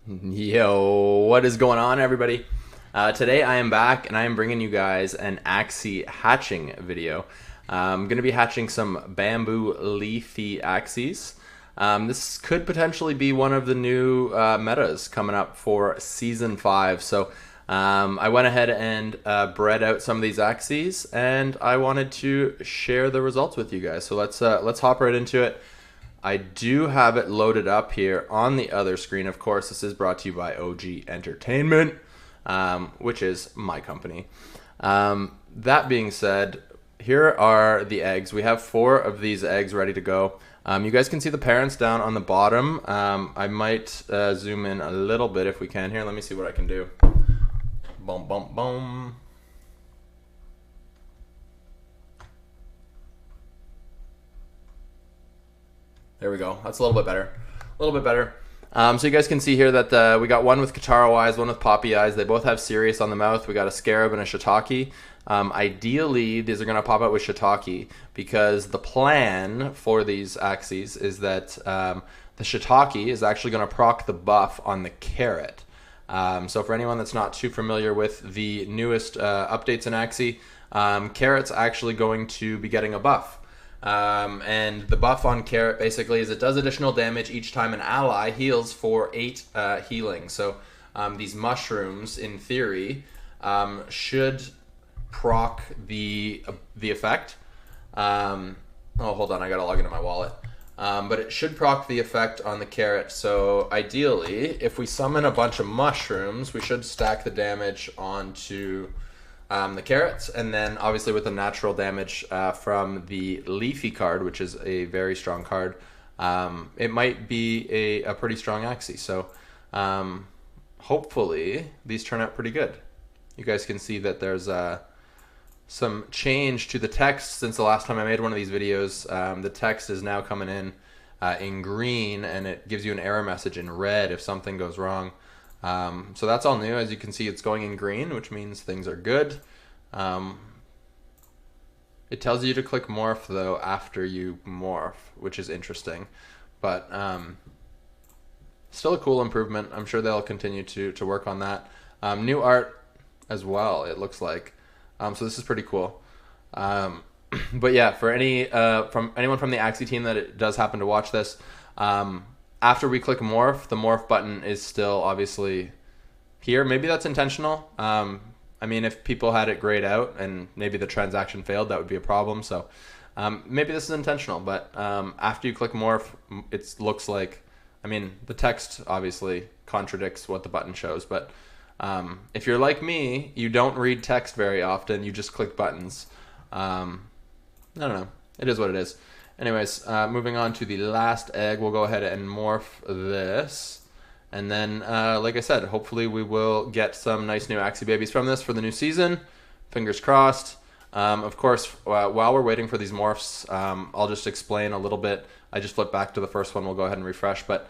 Yo, what is going on, everybody? Today I am back and I am bringing you guys an Axie hatching video. I'm going to be hatching some bamboo leafy Axies. This could potentially be one of the new metas coming up for Season 5. So I went ahead and bred out some of these Axies and I wanted to share the results with you guys. So let's hop right into it. I do have it loaded up here on the other screen. Of course, this is brought to you by OG Entertainment, which is my company. That being said, here are the eggs. We have 4 of these eggs ready to go. You guys can see the parents down on the bottom. I might zoom in a little bit if we can here. Let me see what I can do. Boom, boom, boom. There we go. That's a little bit better. A little bit better. So you guys can see here that we got one with Kataro eyes, one with Poppy eyes. They both have Sirius on the mouth. We got a Scarab and a Shiitake. Ideally, these are going to pop out with Shiitake because the plan for these Axies is that the Shiitake is actually going to proc the buff on the carrot. So for anyone that's not too familiar with the newest updates in Axie, carrot's actually going to be getting a buff. And the buff on carrot basically is it does additional damage each time an ally heals for 8 healing. So these mushrooms, in theory, should proc the effect. Oh, hold on, I gotta log into my wallet. But it should proc the effect on the carrot. So ideally, if we summon a bunch of mushrooms, we should stack the damage onto the carrots, and then obviously with the natural damage from the Leafy card, which is a very strong card, it might be a pretty strong Axie. So hopefully these turn out pretty good. You guys can see that there's some change to the text since the last time I made one of these videos. The text is now coming in green, and it gives you an error message in red if something goes wrong. So that's all new. As you can see, it's going in green, which means things are good. It tells you to click morph, though, after you morph, which is interesting. But still a cool improvement. I'm sure they'll continue to work on that. New art as well, it looks like. So this is pretty cool. But yeah, for anyone from the Axie team that it does happen to watch this, after we click morph, the morph button is still obviously here. Maybe that's intentional. I mean, if people had it grayed out and maybe the transaction failed, that would be a problem. So maybe this is intentional. But after you click morph, it looks like, I mean, the text obviously contradicts what the button shows. But if you're like me, you don't read text very often. You just click buttons. I don't know. It is what it is. Anyways, moving on to the last egg, we'll go ahead and morph this. And then, like I said, hopefully we will get some nice new Axie babies from this for the new season. Fingers crossed. Of course, while we're waiting for these morphs, I'll just explain a little bit. I just flipped back to the first one. We'll go ahead and refresh. But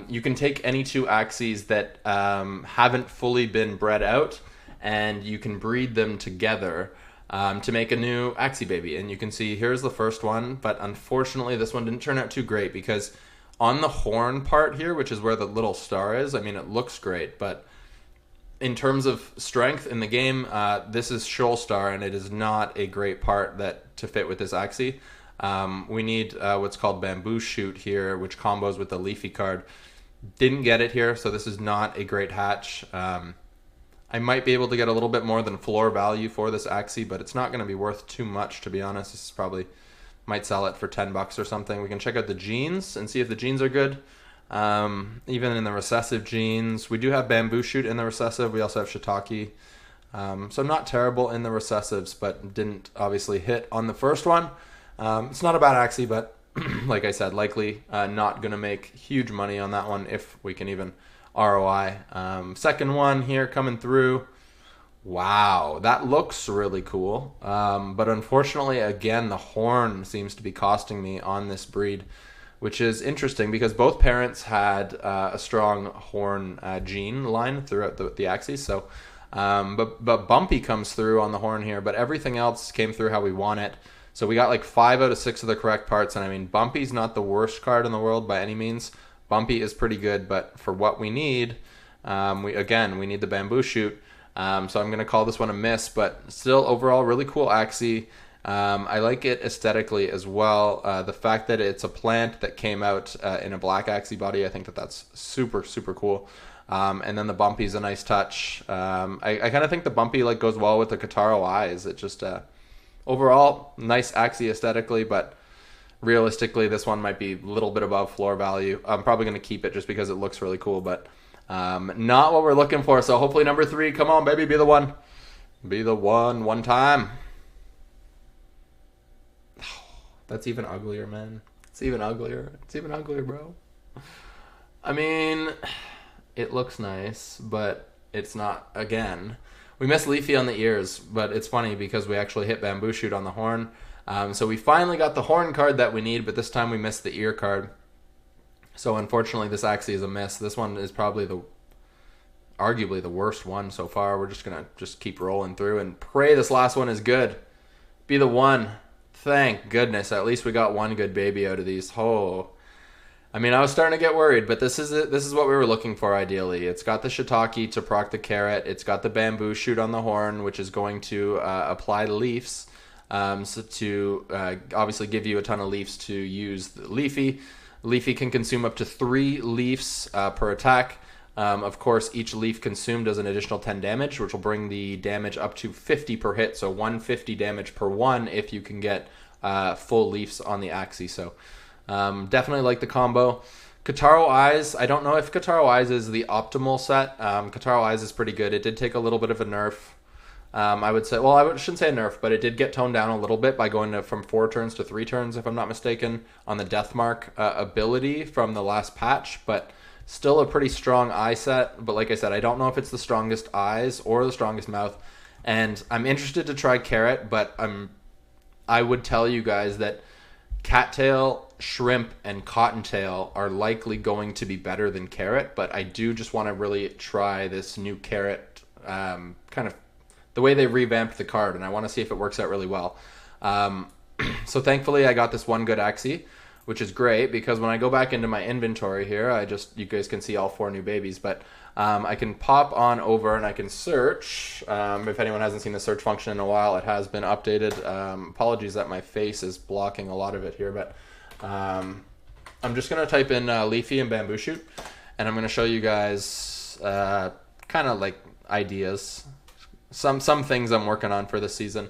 you can take any 2 Axies that haven't fully been bred out, and you can breed them together to make a new Axie baby. And you can see here's the first one, but unfortunately this one didn't turn out too great because on the horn part here, which is where the little star is, I mean, it looks great, but in terms of strength in the game, this is Shoal Star, and it is not a great part to fit with this Axie. We need what's called Bamboo Shoot here, which combos with the Leafy card. Didn't get it here, so this is not a great hatch. I might be able to get a little bit more than floor value for this Axie, but it's not going to be worth too much, to be honest. This is probably, might sell it for 10 bucks or something. We can check out the genes and see if the genes are good. Even in the recessive genes, we do have Bamboo Shoot in the recessive. We also have Shiitake. So not terrible in the recessives, but didn't obviously hit on the first one. It's not a bad Axie, but like I said, likely not going to make huge money on that one if we can even ROI. Second one here coming through. Wow, that looks really cool. But unfortunately, again, the horn seems to be costing me on this breed, which is interesting because both parents had a strong horn gene line throughout the Axies. So, but Bumpy comes through on the horn here, but everything else came through how we want it. So we got like 5 out of 6 of the correct parts. And I mean, Bumpy's not the worst card in the world by any means, Bumpy is pretty good, but for what we need, we need the bamboo shoot. So I'm going to call this one a miss, but still overall really cool Axie. I like it aesthetically as well. The fact that it's a plant that came out in a black Axie body, I think that's super, super cool. And then the Bumpy's a nice touch. I kind of think the Bumpy like goes well with the Kataro eyes. It just overall nice Axie aesthetically, but realistically this one might be a little bit above floor value. I'm probably going to keep it just because it looks really cool, but not what we're looking for. So hopefully number 3, come on baby, be the one. Be the one time. That's even uglier, man. It's even uglier, bro. I mean, it looks nice, but it's not. Again, we missed Leafy on the ears, but it's funny because we actually hit Bamboo Shoot on the horn. So we finally got the horn card that we need, but this time we missed the ear card. So unfortunately, this Axie is a miss. This one is probably arguably the worst one so far. We're just gonna keep rolling through and pray this last one is good. Be the one. Thank goodness. At least we got one good baby out of these. Oh, I mean, I was starting to get worried, but this is it. This is what we were looking for ideally. It's got the shiitake to proc the carrot. It's got the bamboo shoot on the horn, which is going to apply leaves. So to obviously give you a ton of leaves to use the Leafy. Leafy can consume up to 3 leaves per attack. Of course, each leaf consumed does an additional 10 damage, which will bring the damage up to 50 per hit. So 150 damage per one if you can get full leaves on the Axie. So definitely like the combo. Kataro Eyes, I don't know if Kataro Eyes is the optimal set. Kataro Eyes is pretty good. It did take a little bit of a nerf. I would say, well, shouldn't say a nerf, but it did get toned down a little bit by going from 4 turns to 3 turns, if I'm not mistaken, on the Deathmark ability from the last patch. But still a pretty strong eye set. But like I said, I don't know if it's the strongest eyes or the strongest mouth. And I'm interested to try Carrot, but I would tell you guys that Cattail, Shrimp, and Cottontail are likely going to be better than Carrot. But I do just want to really try this new Carrot kind of the way they revamped the card, and I want to see if it works out really well. So thankfully I got this one good Axie, which is great because when I go back into my inventory here, you guys can see all 4 new babies, but I can pop on over and I can search. If anyone hasn't seen the search function in a while, it has been updated. Apologies that my face is blocking a lot of it here, but I'm just going to type in Leafy and Bamboo Shoot, and I'm going to show you guys kind of like ideas. Some things I'm working on for this season.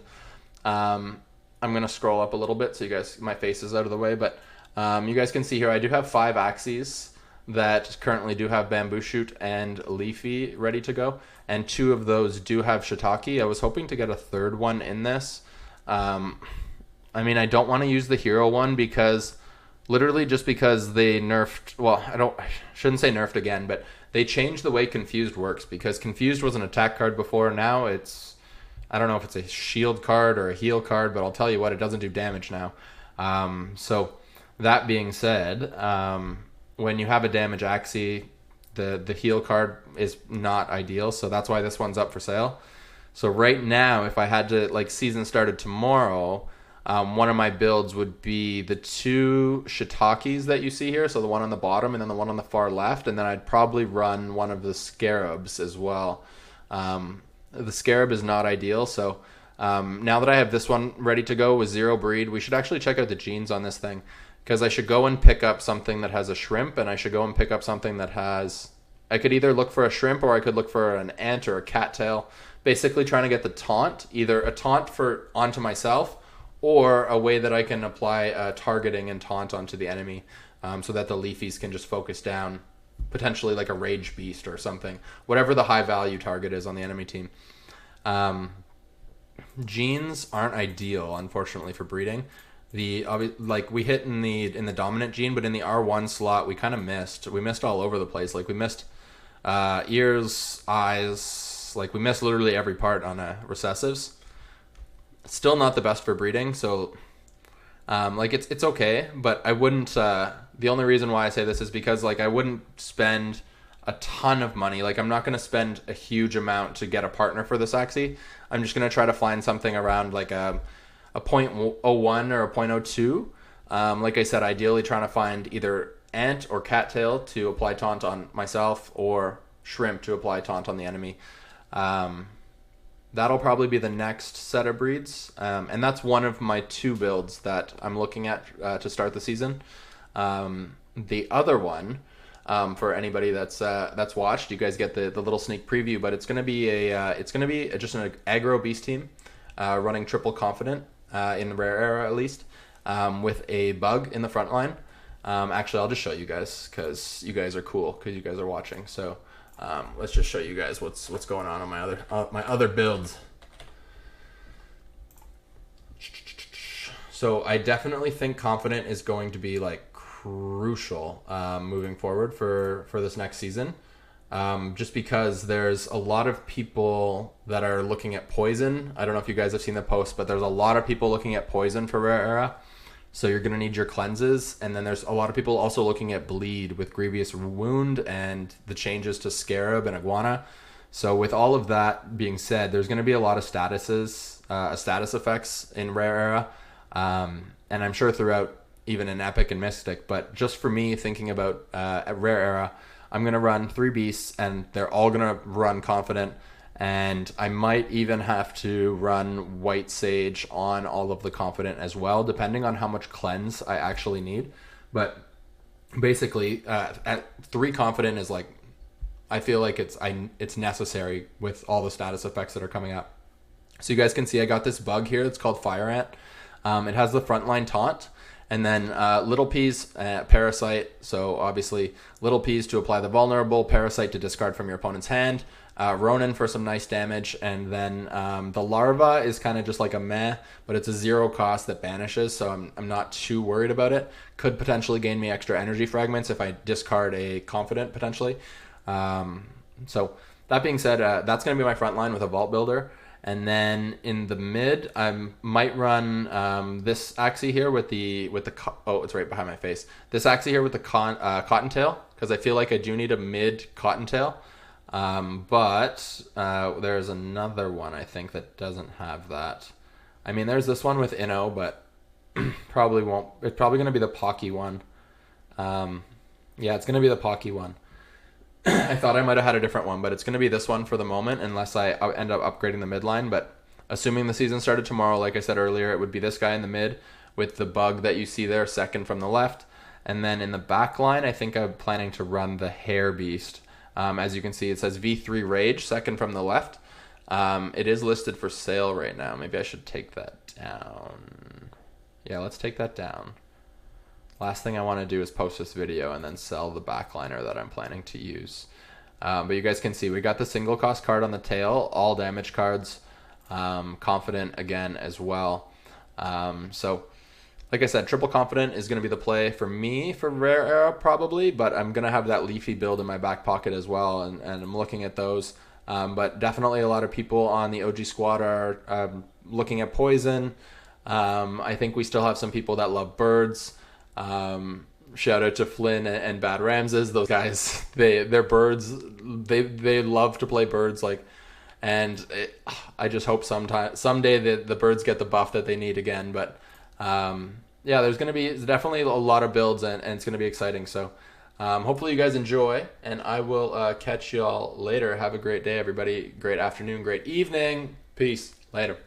I'm going to scroll up a little bit so you guys, my face is out of the way, but you guys can see here I do have 5 Axies that currently do have Bamboo Shoot and Leafy ready to go, and 2 of those do have Shiitake. I was hoping to get a 3rd one in this. I mean, I don't want to use the hero one because literally just because they nerfed, well, I shouldn't say nerfed again, but they changed the way Confused works, because Confused was an attack card before. Now it's, I don't know if it's a shield card or a heal card, but I'll tell you what, it doesn't do damage now. So that being said, when you have a damage Axie, the heal card is not ideal, so that's why this one's up for sale. So right now, if I had to, like, season started tomorrow, one of my builds would be the 2 Shiitakes that you see here, so the one on the bottom and then the one on the far left, and then I'd probably run one of the Scarabs as well. The Scarab is not ideal, so now that I have this one ready to go with 0 breed, we should actually check out the genes on this thing, because I should go and pick up something that has a Shrimp, and I should go and pick up something that has... I could either look for a Shrimp or I could look for an Ant or a Cattail, basically trying to get the taunt, either a taunt onto myself, or a way that I can apply targeting and taunt onto the enemy, so that the Leafies can just focus down, potentially like a Rage Beast or something, whatever the high value target is on the enemy team. Genes aren't ideal, unfortunately, for breeding. Like we hit in the dominant gene, but in the R1 slot we kind of missed. We missed all over the place. Like we missed ears, eyes. Like we missed literally every part on recessives. Still not the best for breeding, so like it's okay, but I wouldn't. The only reason why I say this is because like I wouldn't spend a ton of money. Like I'm not going to spend a huge amount to get a partner for this Axie. I'm just going to try to find something around like a 0.01 or a 0.02. Like I said, ideally trying to find either Ant or Cattail to apply taunt on myself, or Shrimp to apply taunt on the enemy. That'll probably be the next set of breeds, and that's one of my 2 builds that I'm looking at to start the season. The other one, for anybody that's watched, you guys get the little sneak preview, but it's gonna be just an aggro beast team, running triple confident in the rare era at least, with a bug in the front line. Actually, I'll just show you guys because you guys are cool because you guys are watching. So let's just show you guys what's going on my other builds. So I definitely think confident is going to be like crucial moving forward for this next season. Just because there's a lot of people that are looking at poison. I don't know if you guys have seen the post, but there's a lot of people looking at poison for rare era. So you're going to need your cleanses. And then there's a lot of people also looking at bleed with Grievous Wound and the changes to Scarab and Iguana. So with all of that being said, there's going to be a lot of status effects in rare era. And I'm sure throughout even in Epic and Mystic. But just for me, thinking about at rare era, I'm going to run 3 beasts and they're all going to run confident. And I might even have to run White Sage on all of the confident as well, depending on how much cleanse I actually need. But basically, at 3 confident is like, I feel like it's necessary with all the status effects that are coming up. So you guys can see I got this bug here. It's called Fire Ant. It has the frontline taunt. And then Little Peas, Parasite. So obviously Little Peas to apply the vulnerable, Parasite to discard from your opponent's hand, Ronin for some nice damage, and then the Larva is kind of just like a meh, but it's a 0 cost that banishes, so I'm not too worried about it. Could potentially gain me extra energy fragments if I discard a Confident potentially. So that being said, that's going to be my front line with a Vault Builder. And then in the mid, I might run this Axie here with the oh, it's right behind my face. This Axie here with the Cottontail, because I feel like I do need a mid Cottontail. But there's another one I think that doesn't have that. I mean, there's this one with Inno, but probably won't. It's probably going to be the Pocky one. Yeah, it's going to be the Pocky one. I thought I might have had a different one, but it's going to be this one for the moment unless I end up upgrading the midline. But assuming the season started tomorrow, like I said earlier, it would be this guy in the mid with the bug that you see there, second from the left. And then in the back line, I think I'm planning to run the Hair Beast. As you can see, it says V3 Rage, second from the left. It is listed for sale right now. Maybe I should take that down. Yeah, let's take that down. Last thing I want to do is post this video and then sell the backliner that I'm planning to use. But you guys can see we got the single cost card on the tail, all damage cards, confident again as well. So like I said, triple confident is going to be the play for me for rare era probably, but I'm going to have that leafy build in my back pocket as well, and I'm looking at those. But definitely a lot of people on the OG squad are looking at poison. I think we still have some people that love birds. Shout out to Flynn and Bad Ramses. Those guys, they're birds. They love to play birds. I just hope someday the birds get the buff that they need again. But yeah, there's definitely a lot of builds and it's gonna be exciting. So hopefully you guys enjoy, and I will catch y'all later. Have a great day, everybody. Great afternoon, great evening. Peace. Later.